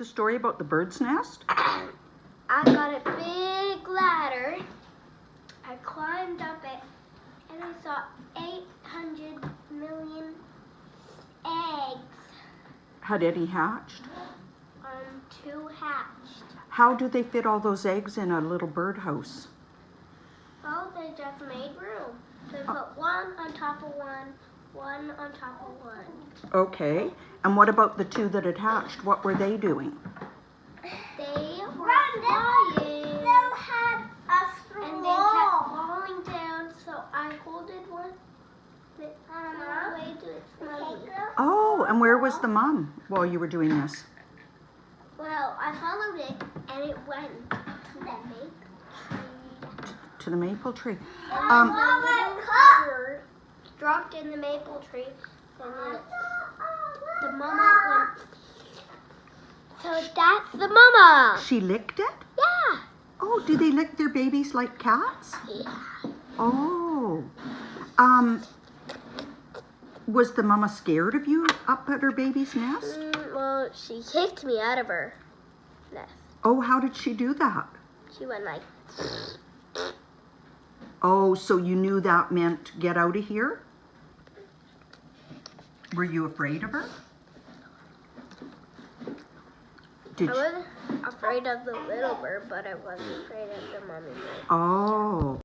The story about the bird's nest? I got a big ladder. I climbed up it and I saw 800 million eggs. Had any hatched? 2 hatched. How do they fit all those eggs in a little birdhouse? Well, they just made room. They put one on top of one, one on top of one. Okay. And what about the 2 that had hatched? What were they doing? They were flying. And they kept falling down, so I holded one that flew away to its mommy. Oh, and where was the mom while you were doing this? Well, I followed it, and it went to the maple tree. To the maple tree. And the little bird dropped in the maple tree, and the mama went. So that's the mama. She licked it? Yeah. Oh, do they lick their babies like cats? Yeah. Oh. Was the mama scared of you up at her baby's nest? Well, she kicked me out of her nest. Oh, how did she do that? She went like. Oh, so you knew that meant get out of here? Were you afraid of her? I was afraid of the little bird, but I wasn't afraid of the mommy bird. Oh.